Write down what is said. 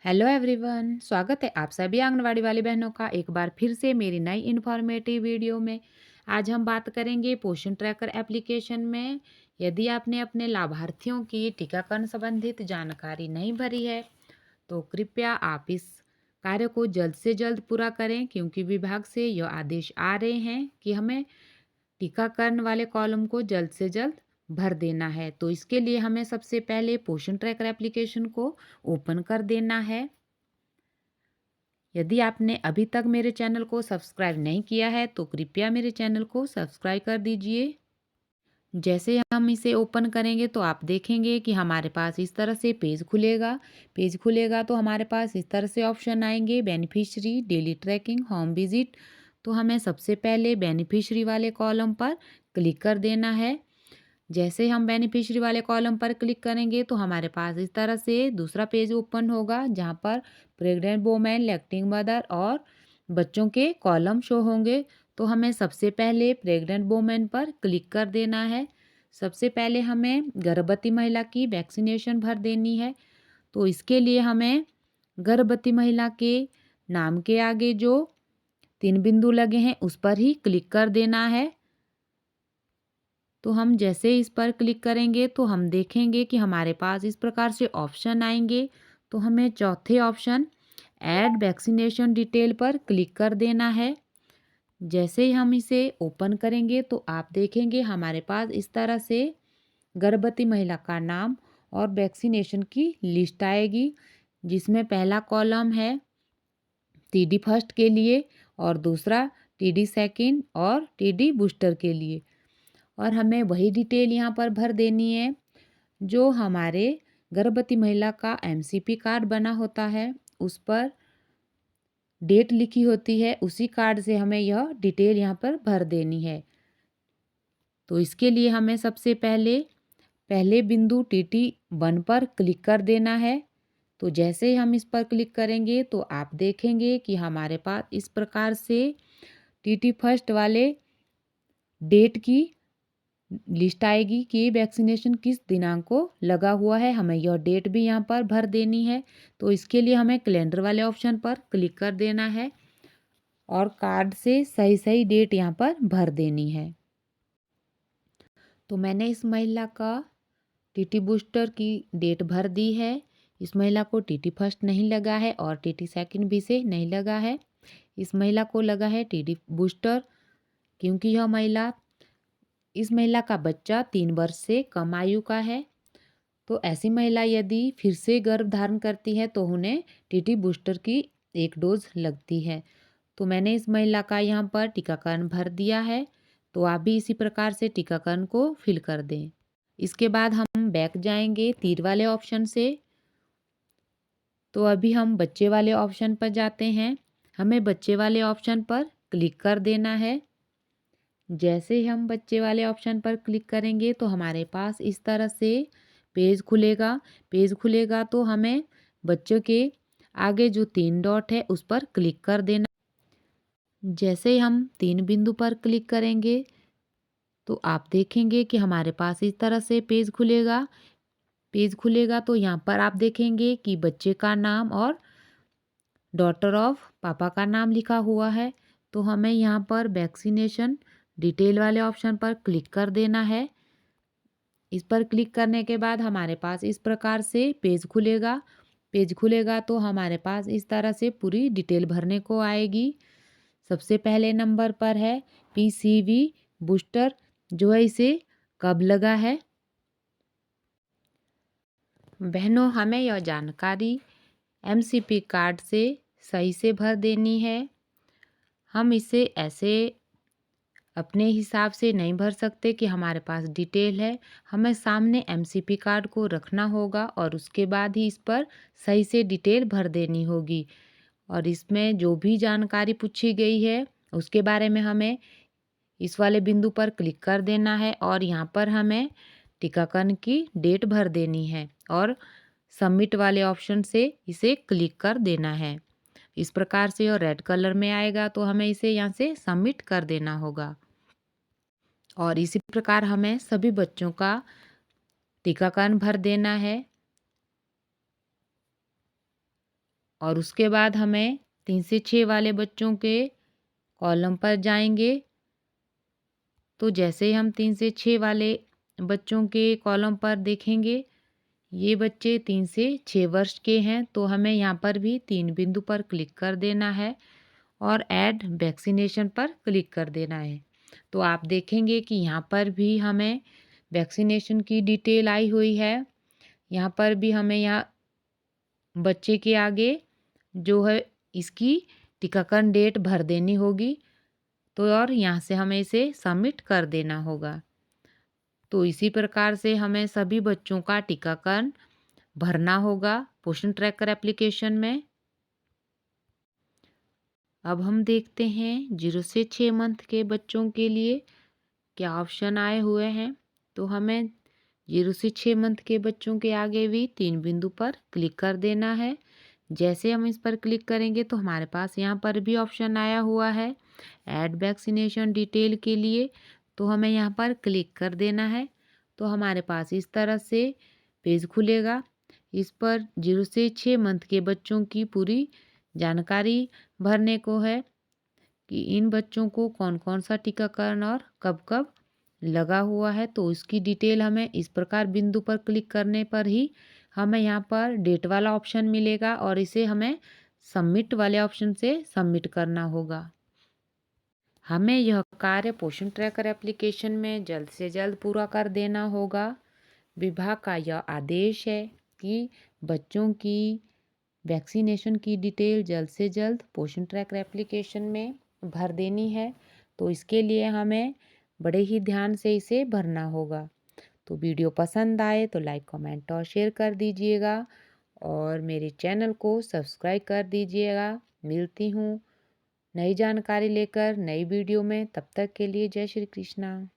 Hello everyone, स्वागत है आप सभी आंगनवाड़ी वाली बहनों का एक बार फिर से मेरी नई इन्फॉर्मेटिव वीडियो में। आज हम बात करेंगे पोषण ट्रैकर एप्लीकेशन में। यदि आपने अपने लाभार्थियों की टीकाकरण संबंधित जानकारी नहीं भरी है तो कृपया आप इस कार्य को जल्द से जल्द पूरा करें, क्योंकि विभाग से यह आदेश आ रहे हैं कि हमें टीकाकरण वाले कॉलम को जल्द से जल्द भर देना है। तो इसके लिए हमें सबसे पहले पोषण ट्रैकर एप्लीकेशन को ओपन कर देना है। यदि आपने अभी तक मेरे चैनल को सब्सक्राइब नहीं किया है तो कृपया मेरे चैनल को सब्सक्राइब कर दीजिए। जैसे हम इसे ओपन करेंगे तो आप देखेंगे कि हमारे पास इस तरह से पेज खुलेगा तो हमारे पास इस तरह से ऑप्शन आएंगे, beneficiary, daily tracking, home visit. तो हमें सबसे पहले बेनिफिशियरी वाले कॉलम पर क्लिक कर देना है। जैसे हम बेनिफिशियरी वाले कॉलम पर क्लिक करेंगे तो हमारे पास इस तरह से दूसरा पेज ओपन होगा, जहाँ पर प्रेग्नेंट वोमेन, लैक्टिंग मदर और बच्चों के कॉलम शो होंगे। तो हमें सबसे पहले प्रेग्नेंट वोमेन पर क्लिक कर देना है। सबसे पहले हमें गर्भवती महिला की वैक्सीनेशन भर देनी है। तो इसके लिए हमें गर्भवती महिला के नाम के आगे जो 3 बिंदु लगे हैं उस पर ही क्लिक कर देना है। तो हम जैसे इस पर क्लिक करेंगे तो हम देखेंगे कि हमारे पास इस प्रकार से ऑप्शन आएंगे। तो हमें चौथे ऑप्शन ऐड वैक्सीनेशन डिटेल पर क्लिक कर देना है। जैसे ही हम इसे ओपन करेंगे तो आप देखेंगे हमारे पास इस तरह से गर्भवती महिला का नाम और वैक्सीनेशन की लिस्ट आएगी, जिसमें पहला कॉलम है टीडी फर्स्ट के लिए और दूसरा टीडी सेकंड और टीडी बूस्टर के लिए। और हमें वही डिटेल यहाँ पर भर देनी है जो हमारे गर्भवती महिला का एमसीपी कार्ड बना होता है, उस पर डेट लिखी होती है, उसी कार्ड से हमें यह डिटेल यहाँ पर भर देनी है। तो इसके लिए हमें सबसे पहले पहले बिंदु टीटी 1 पर क्लिक कर देना है। तो जैसे ही हम इस पर क्लिक करेंगे तो आप देखेंगे कि हमारे पास इस प्रकार से टीटी फर्स्ट वाले डेट की लिस्ट आएगी कि वैक्सीनेशन किस दिनांक को लगा हुआ है। हमें यह डेट भी यहाँ पर भर देनी है। तो इसके लिए हमें कैलेंडर वाले ऑप्शन पर क्लिक कर देना है और कार्ड से सही सही डेट यहाँ पर भर देनी है। तो मैंने इस महिला का टीटी बूस्टर की डेट भर दी है। इस महिला को टीटी फर्स्ट नहीं लगा है और टीटी सेकंड भी से नहीं लगा है। इस महिला को लगा है टीटी बूस्टर, क्योंकि इस महिला का बच्चा 3 वर्ष से कम आयु का है। तो ऐसी महिला यदि फिर से गर्भ धारण करती है तो उन्हें टीटी बूस्टर की 1 डोज लगती है। तो मैंने इस महिला का यहाँ पर टीकाकरण भर दिया है। तो आप भी इसी प्रकार से टीकाकरण को फिल कर दें। इसके बाद हम बैक जाएंगे तीर वाले ऑप्शन से। तो अभी हम बच्चे वाले ऑप्शन पर जाते हैं। हमें बच्चे वाले ऑप्शन पर क्लिक कर देना है। जैसे ही हम बच्चे वाले ऑप्शन पर क्लिक करेंगे तो हमारे पास इस तरह से पेज खुलेगा तो हमें बच्चों के आगे जो 3 डॉट है उस पर क्लिक कर देना। जैसे ही हम 3 बिंदु पर क्लिक करेंगे तो आप देखेंगे कि हमारे पास इस तरह से पेज खुलेगा तो यहाँ पर आप देखेंगे कि बच्चे का नाम और डॉटर ऑफ पापा का नाम लिखा हुआ है। तो हमें यहाँ पर वैक्सीनेशन डिटेल वाले ऑप्शन पर क्लिक कर देना है। इस पर क्लिक करने के बाद हमारे पास इस प्रकार से पेज खुलेगा तो हमारे पास इस तरह से पूरी डिटेल भरने को आएगी। सबसे पहले नंबर पर है पीसीवी बूस्टर, जो है इसे कब लगा है। बहनों, हमें यह जानकारी एमसीपी कार्ड से सही से भर देनी है। हम इसे ऐसे अपने हिसाब से नहीं भर सकते कि हमारे पास डिटेल है। हमें सामने एमसीपी कार्ड को रखना होगा और उसके बाद ही इस पर सही से डिटेल भर देनी होगी। और इसमें जो भी जानकारी पूछी गई है उसके बारे में हमें इस वाले बिंदु पर क्लिक कर देना है और यहाँ पर हमें टीकाकरण की डेट भर देनी है और सबमिट वाले ऑप्शन से इसे क्लिक कर देना है। इस प्रकार से और रेड कलर में आएगा तो हमें इसे यहाँ से सबमिट कर देना होगा। और इसी प्रकार हमें सभी बच्चों का टीकाकरण भर देना है। और उसके बाद हमें 3 से 6 वाले बच्चों के कॉलम पर जाएंगे। तो जैसे ही हम 3 से 6 वाले बच्चों के कॉलम पर देखेंगे, ये बच्चे 3 से 6 वर्ष के हैं, तो हमें यहाँ पर भी 3 बिंदु पर क्लिक कर देना है और ऐड वैक्सीनेशन पर क्लिक कर देना है। तो आप देखेंगे कि यहाँ पर भी हमें वैक्सीनेशन की डिटेल आई हुई है। यहाँ पर भी हमें यहाँ बच्चे के आगे जो है इसकी टीकाकरण डेट भर देनी होगी। तो और यहाँ से हमें इसे सबमिट कर देना होगा। तो इसी प्रकार से हमें सभी बच्चों का टीकाकरण भरना होगा पोषण ट्रैकर एप्लीकेशन में। अब हम देखते हैं 0 से 6 मंथ के बच्चों के लिए क्या ऑप्शन आए हुए हैं। तो हमें 0 से 6 मंथ के बच्चों के आगे भी 3 बिंदु पर क्लिक कर देना है। जैसे हम इस पर क्लिक करेंगे तो हमारे पास यहाँ पर भी ऑप्शन आया हुआ है ऐड वैक्सीनेशन डिटेल के लिए। तो हमें यहाँ पर क्लिक कर देना है। तो हमारे पास इस तरह से पेज खुलेगा। इस पर 0 से 6 मंथ के बच्चों की पूरी जानकारी भरने को है कि इन बच्चों को कौन कौन सा टीकाकरण और कब कब लगा हुआ है। तो इसकी डिटेल हमें इस प्रकार बिंदु पर क्लिक करने पर ही हमें यहाँ पर डेट वाला ऑप्शन मिलेगा और इसे हमें सबमिट वाले ऑप्शन से सबमिट करना होगा। हमें यह कार्य पोषण ट्रैकर एप्लीकेशन में जल्द से जल्द पूरा कर देना होगा। विभाग का यह आदेश है कि बच्चों की वैक्सीनेशन की डिटेल जल्द से जल्द पोषण ट्रैकर एप्लीकेशन में भर देनी है। तो इसके लिए हमें बड़े ही ध्यान से इसे भरना होगा। तो वीडियो पसंद आए तो लाइक कमेंट और शेयर कर दीजिएगा और मेरे चैनल को सब्सक्राइब कर दीजिएगा। मिलती हूँ नई जानकारी लेकर नई वीडियो में। तब तक के लिए जय श्री कृष्णा।